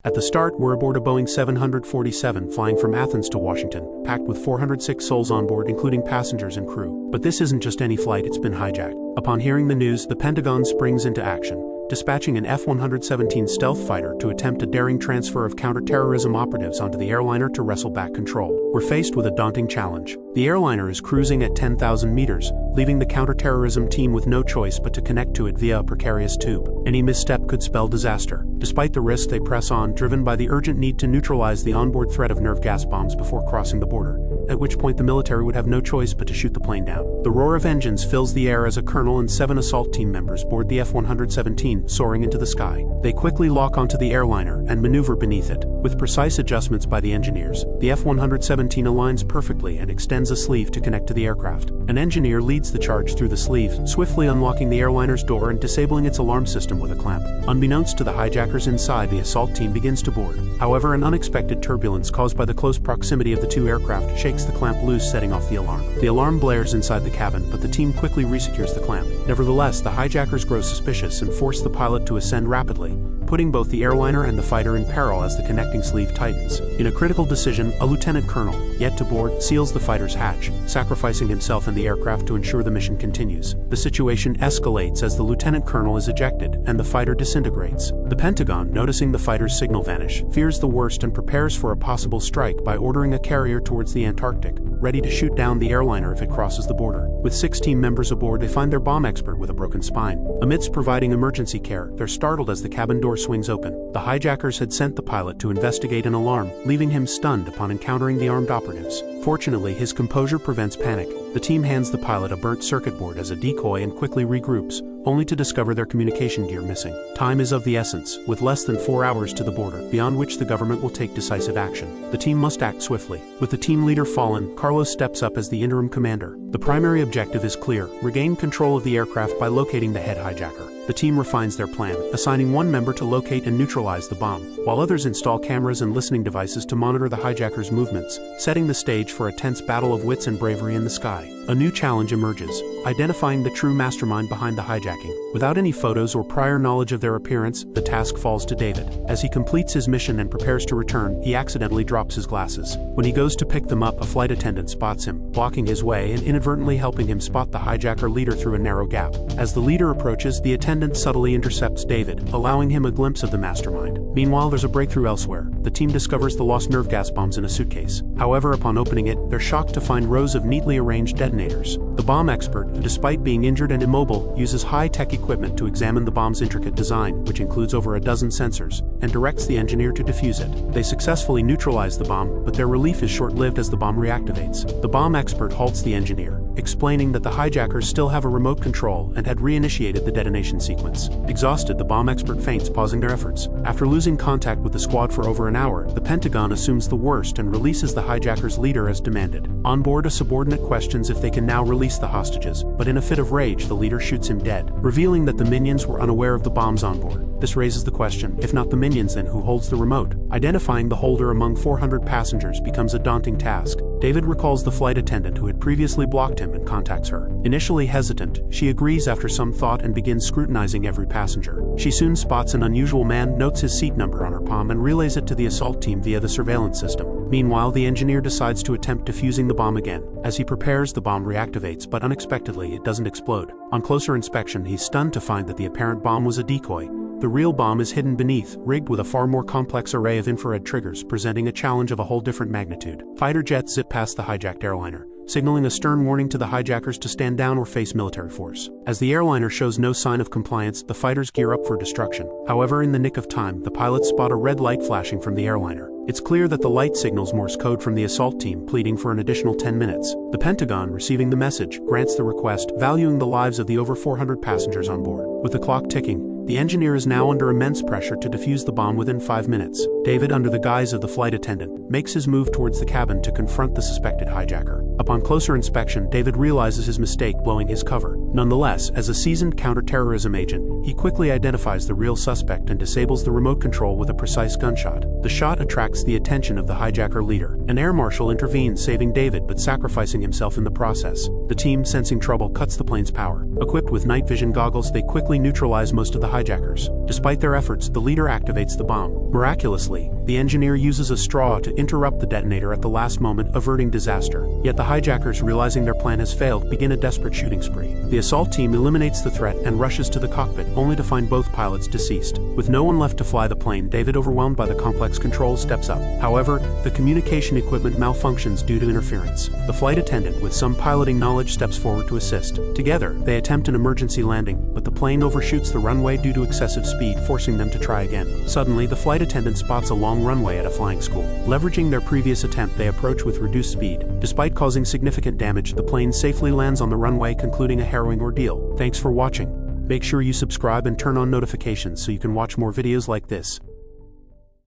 At the start, we're aboard a Boeing 747 flying from Athens to Washington, packed with 406 souls on board, including passengers and crew. But this isn't just any flight, it's been hijacked. Upon hearing the news, the Pentagon springs into action, dispatching an F-117 stealth fighter to attempt a daring transfer of counter-terrorism operatives onto the airliner to wrestle back control. We're faced with a daunting challenge. The airliner is cruising at 10,000 meters, leaving the counter-terrorism team with no choice but to connect to it via a precarious tube. Any misstep could spell disaster. Despite the risk, they press on, driven by the urgent need to neutralize the onboard threat of nerve gas bombs before crossing the border, at which point the military would have no choice but to shoot the plane down. The roar of engines fills the air as a colonel and 7 assault team members board the F-117, soaring into the sky. They quickly lock onto the airliner and maneuver beneath it. With precise adjustments by the engineers, the F-117 aligns perfectly and extends a sleeve to connect to the aircraft. An engineer leads the charge through the sleeve, swiftly unlocking the airliner's door and disabling its alarm system with a clamp. Unbeknownst to the hijackers inside, the assault team begins to board. However, an unexpected turbulence caused by the close proximity of the two aircraft shakes the clamp loose, setting off the alarm. The alarm blares inside the cabin, but the team quickly resecures the clamp. Nevertheless, the hijackers grow suspicious and force the pilot to ascend rapidly, putting both the airliner and the fighter in peril as the connecting sleeve tightens. In a critical decision, a lieutenant colonel, yet to board, seals the fighter's hatch, sacrificing himself and the aircraft to ensure the mission continues. The situation escalates as the lieutenant colonel is ejected and the fighter disintegrates. The Pentagon, noticing the fighter's signal vanish, fears the worst and prepares for a possible strike by ordering a carrier towards the Antarctic, ready to shoot down the airliner if it crosses the border. With 6 team members aboard, they find their bomb expert with a broken spine. Amidst providing emergency care, they're startled as the cabin door swings open. The hijackers had sent the pilot to investigate an alarm, leaving him stunned upon encountering the armed operatives. Fortunately, his composure prevents panic. The team hands the pilot a burnt circuit board as a decoy and quickly regroups, only to discover their communication gear missing. Time is of the essence, with less than 4 hours to the border, beyond which the government will take decisive action. The team must act swiftly. With the team leader fallen, Carlos steps up as the interim commander. The primary objective is clear: regain control of the aircraft by locating the head hijacker. The team refines their plan, assigning one member to locate and neutralize the bomb, while others install cameras and listening devices to monitor the hijackers' movements, setting the stage for a tense battle of wits and bravery in the sky. A new challenge emerges: identifying the true mastermind behind the hijacking. Without any photos or prior knowledge of their appearance, the task falls to David. As he completes his mission and prepares to return, he accidentally drops his glasses. When he goes to pick them up, a flight attendant spots him, blocking his way and inadvertently helping him spot the hijacker leader through a narrow gap. As the leader approaches, the attendant subtly intercepts David, allowing him a glimpse of the mastermind. Meanwhile, there's a breakthrough elsewhere. The team discovers the lost nerve gas bombs in a suitcase. However, upon opening it, they're shocked to find rows of neatly arranged detonators. The bomb expert, who despite being injured and immobile, uses high-tech equipment to examine the bomb's intricate design, which includes over a dozen sensors, and directs the engineer to defuse it. They successfully neutralize the bomb, but their relief is short-lived as the bomb reactivates. The bomb expert halts the engineer, explaining that the hijackers still have a remote control and had reinitiated the detonation sequence. Exhausted, the bomb expert faints, pausing their efforts. After losing contact with the squad for over an hour, the Pentagon assumes the worst and releases the hijackers' leader as demanded. On board, a subordinate questions if they can now release the hostages, but in a fit of rage, the leader shoots him dead, revealing that the minions were unaware of the bombs on board. This raises the question: if not the minions, then who holds the remote? Identifying the holder among 400 passengers becomes a daunting task. David recalls the flight attendant who had previously blocked him and contacts her. Initially hesitant, she agrees after some thought and begins scrutinizing every passenger. She soon spots an unusual man, notes his seat number on her palm and relays it to the assault team via the surveillance system. Meanwhile, the engineer decides to attempt defusing the bomb again. As he prepares, the bomb reactivates, but unexpectedly, it doesn't explode. On closer inspection, he's stunned to find that the apparent bomb was a decoy. The real bomb is hidden beneath, rigged with a far more complex array of infrared triggers, presenting a challenge of a whole different magnitude. Fighter jets zip past the hijacked airliner, signaling a stern warning to the hijackers to stand down or face military force. As the airliner shows no sign of compliance, the fighters gear up for destruction. However, in the nick of time, the pilots spot a red light flashing from the airliner. It's clear that the light signals Morse code from the assault team, pleading for an additional 10 minutes. The Pentagon, receiving the message, grants the request, valuing the lives of the over 400 passengers on board. With the clock ticking, the engineer is now under immense pressure to defuse the bomb within 5 minutes. David, under the guise of the flight attendant, makes his move towards the cabin to confront the suspected hijacker. Upon closer inspection, David realizes his mistake, blowing his cover. Nonetheless, as a seasoned counter-terrorism agent, he quickly identifies the real suspect and disables the remote control with a precise gunshot. The shot attracts the attention of the hijacker leader. An air marshal intervenes, saving David but sacrificing himself in the process. The team, sensing trouble, cuts the plane's power. Equipped with night vision goggles, they quickly neutralize most of the hijackers. Despite their efforts, the leader activates the bomb. Miraculously, the engineer uses a straw to interrupt the detonator at the last moment, averting disaster. Yet the hijackers, realizing their plan has failed, begin a desperate shooting spree. The assault team eliminates the threat and rushes to the cockpit, only to find both pilots deceased. With no one left to fly the plane, David, overwhelmed by the complex controls, steps up. However, the communication equipment malfunctions due to interference. The flight attendant, with some piloting knowledge, steps forward to assist. Together, they attempt an emergency landing, but the plane overshoots the runway due to excessive speed, forcing them to try again. Suddenly, the flight attendant spots a long runway at a flying school. Leveraging their previous attempt, they approach with reduced speed. Despite causing significant damage, the plane safely lands on the runway, concluding a harrowing ordeal. Thanks for watching. Make sure you subscribe and turn on notifications so you can watch more videos like this.